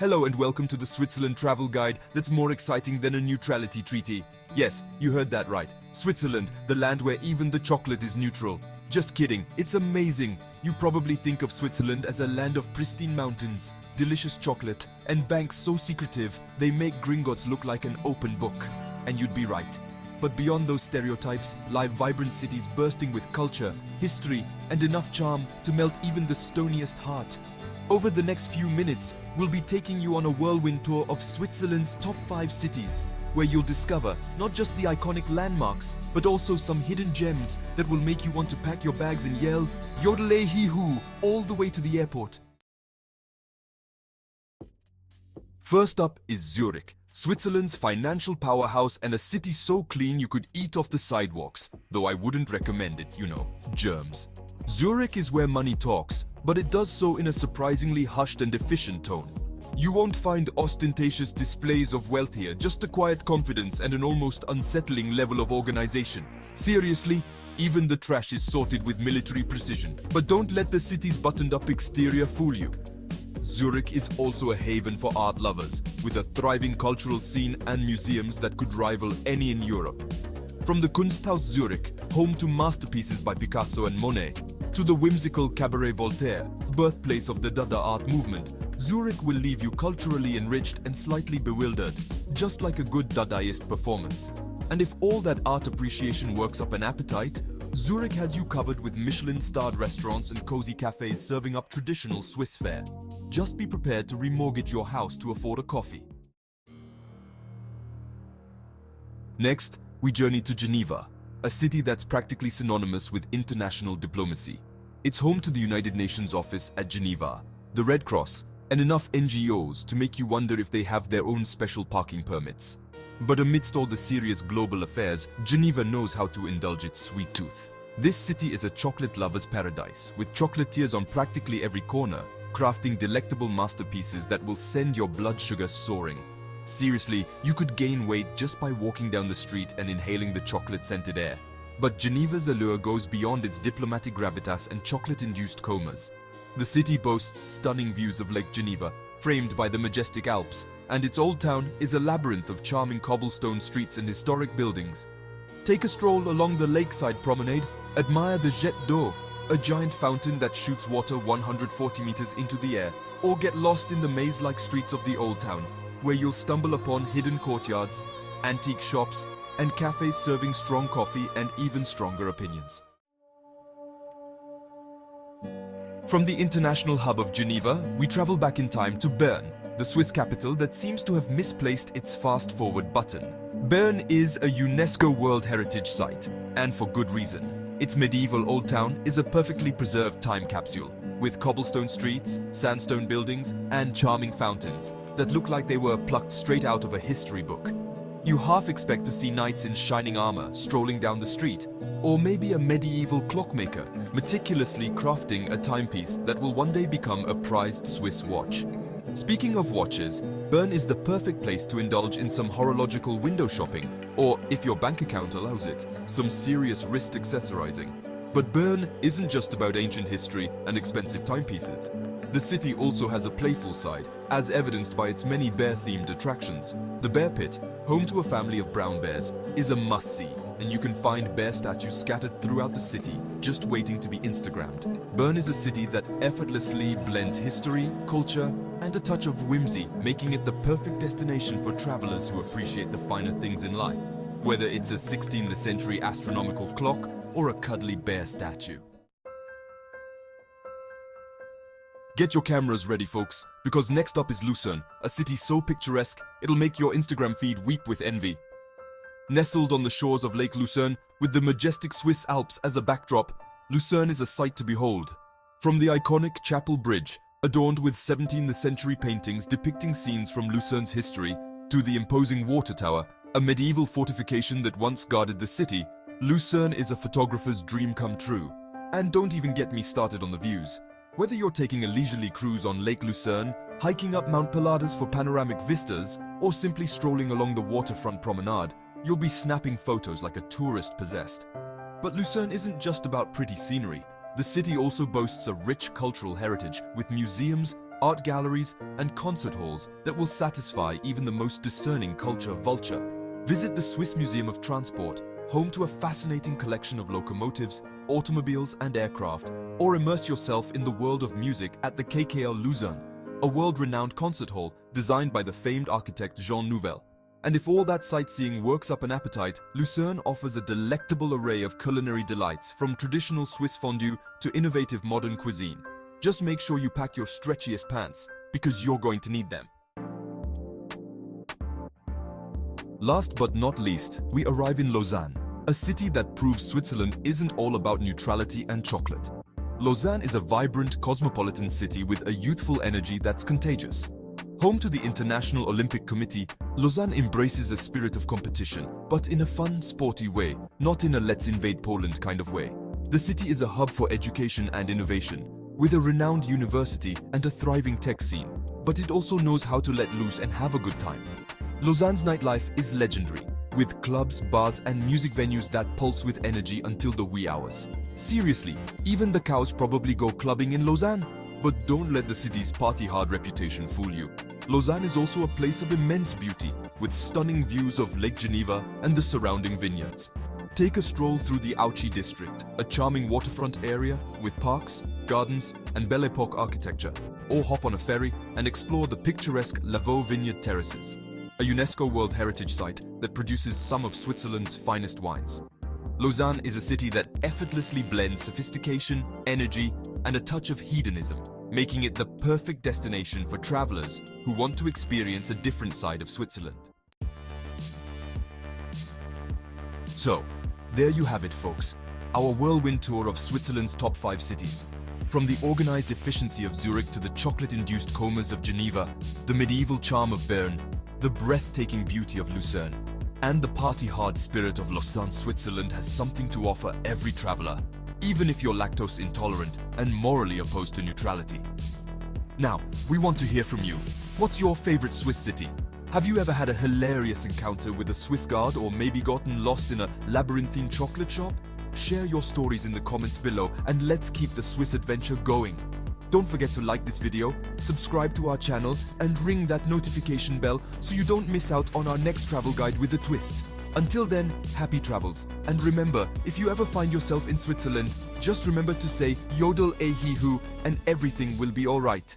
Hello and welcome to the Switzerland travel guide that's more exciting than a neutrality treaty. Yes, you heard that right. Switzerland, the land where even the chocolate is neutral. Just kidding, it's amazing. You probably think of Switzerland as a land of pristine mountains, delicious chocolate, and banks so secretive they make Gringotts look like an open book. And you'd be right. But beyond those stereotypes lie vibrant cities bursting with culture, history, and enough charm to melt even the stoniest heart. Over the next few minutes, we'll be taking you on a whirlwind tour of Switzerland's top 5 cities, where you'll discover not just the iconic landmarks, but also some hidden gems that will make you want to pack your bags and yell, "Yodelay hee hoo," all the way to the airport. First up is Zurich, Switzerland's financial powerhouse and a city so clean you could eat off the sidewalks, though I wouldn't recommend it, germs. Zurich is where money talks, but it does so in a surprisingly hushed and efficient tone. You won't find ostentatious displays of wealth here, just a quiet confidence and an almost unsettling level of organization. Seriously, even the trash is sorted with military precision. But don't let the city's buttoned-up exterior fool you. Zurich is also a haven for art lovers, with a thriving cultural scene and museums that could rival any in Europe. From the Kunsthaus Zurich, home to masterpieces by Picasso and Monet, to the whimsical Cabaret Voltaire, birthplace of the Dada art movement, Zurich will leave you culturally enriched and slightly bewildered, just like a good Dadaist performance. And if all that art appreciation works up an appetite, Zurich has you covered with Michelin-starred restaurants and cozy cafes serving up traditional Swiss fare. Just be prepared to remortgage your house to afford a coffee. Next, we journey to Geneva, a city that's practically synonymous with international diplomacy. It's home to the United Nations office at Geneva, the Red Cross, and enough NGOs to make you wonder if they have their own special parking permits. But amidst all the serious global affairs, Geneva knows how to indulge its sweet tooth. This city is a chocolate lover's paradise, with chocolatiers on practically every corner, crafting delectable masterpieces that will send your blood sugar soaring. Seriously, you could gain weight just by walking down the street and inhaling the chocolate-scented air. But Geneva's allure goes beyond its diplomatic gravitas and chocolate-induced comas. The city boasts stunning views of Lake Geneva, framed by the majestic Alps, and its old town is a labyrinth of charming cobblestone streets and historic buildings. Take a stroll along the lakeside promenade, admire the Jet d'eau, a giant fountain that shoots water 140 meters into the air, or get lost in the maze-like streets of the old town, where you'll stumble upon hidden courtyards, antique shops, and cafes serving strong coffee and even stronger opinions. From the international hub of Geneva, we travel back in time to Bern, the Swiss capital that seems to have misplaced its fast-forward button. Bern is a UNESCO World Heritage Site, and for good reason. Its medieval old town is a perfectly preserved time capsule, with cobblestone streets, sandstone buildings, and charming fountains that look like they were plucked straight out of a history book. You half expect to see knights in shining armor strolling down the street, or maybe a medieval clockmaker meticulously crafting a timepiece that will one day become a prized Swiss watch. Speaking of watches, Bern is the perfect place to indulge in some horological window shopping, or, if your bank account allows it, some serious wrist accessorizing. But Bern isn't just about ancient history and expensive timepieces. The city also has a playful side, as evidenced by its many bear-themed attractions. The Bear Pit, home to a family of brown bears, is a must-see, and you can find bear statues scattered throughout the city, just waiting to be Instagrammed. Bern is a city that effortlessly blends history, culture, and a touch of whimsy, making it the perfect destination for travelers who appreciate the finer things in life, whether it's a 16th century astronomical clock or a cuddly bear statue. Get your cameras ready, folks, because next up is Lucerne, a city so picturesque it'll make your Instagram feed weep with envy. Nestled on the shores of Lake Lucerne, with the majestic Swiss Alps as a backdrop, Lucerne is a sight to behold. From the iconic Chapel Bridge, adorned with 17th century paintings depicting scenes from Lucerne's history, to the imposing water tower, a medieval fortification that once guarded the city, Lucerne is a photographer's dream come true. And don't even get me started on the views. Whether you're taking a leisurely cruise on Lake Lucerne, hiking up Mount Pilatus for panoramic vistas, or simply strolling along the waterfront promenade, you'll be snapping photos like a tourist possessed. But Lucerne isn't just about pretty scenery. The city also boasts a rich cultural heritage with museums, art galleries, and concert halls that will satisfy even the most discerning culture vulture. Visit the Swiss Museum of Transport, home to a fascinating collection of locomotives, automobiles, and aircraft, or immerse yourself in the world of music at the KKL Lucerne, a world-renowned concert hall designed by the famed architect Jean Nouvel. And if all that sightseeing works up an appetite, Lucerne offers a delectable array of culinary delights, from traditional Swiss fondue to innovative modern cuisine. Just make sure you pack your stretchiest pants, because you're going to need them. Last but not least, we arrive in Lausanne, a city that proves Switzerland isn't all about neutrality and chocolate. Lausanne is a vibrant, cosmopolitan city with a youthful energy that's contagious. Home to the International Olympic Committee, Lausanne embraces a spirit of competition, but in a fun, sporty way, not in a let's invade Poland kind of way. The city is a hub for education and innovation, with a renowned university and a thriving tech scene, but it also knows how to let loose and have a good time. Lausanne's nightlife is legendary, with clubs, bars, and music venues that pulse with energy until the wee hours. Seriously, even the cows probably go clubbing in Lausanne. But don't let the city's party-hard reputation fool you. Lausanne is also a place of immense beauty, with stunning views of Lake Geneva and the surrounding vineyards. Take a stroll through the Auchy district, a charming waterfront area with parks, gardens, and Belle Epoque architecture, or hop on a ferry and explore the picturesque Lavaux Vineyard Terraces, a UNESCO World Heritage Site that produces some of Switzerland's finest wines. Lausanne is a city that effortlessly blends sophistication, energy, and a touch of hedonism, making it the perfect destination for travelers who want to experience a different side of Switzerland. So, there you have it, folks, our whirlwind tour of Switzerland's top 5 cities. From the organized efficiency of Zurich to the chocolate-induced comas of Geneva, the medieval charm of Bern, the breathtaking beauty of Lucerne, and the party-hard spirit of Lausanne, Switzerland has something to offer every traveler, even if you're lactose intolerant and morally opposed to neutrality. Now, we want to hear from you. What's your favorite Swiss city? Have you ever had a hilarious encounter with a Swiss guard, or maybe gotten lost in a labyrinthine chocolate shop? Share your stories in the comments below and let's keep the Swiss adventure going. Don't forget to like this video, subscribe to our channel, and ring that notification bell so you don't miss out on our next travel guide with a twist. Until then, happy travels. And remember, if you ever find yourself in Switzerland, just remember to say Yodel Ehi Hu and everything will be alright.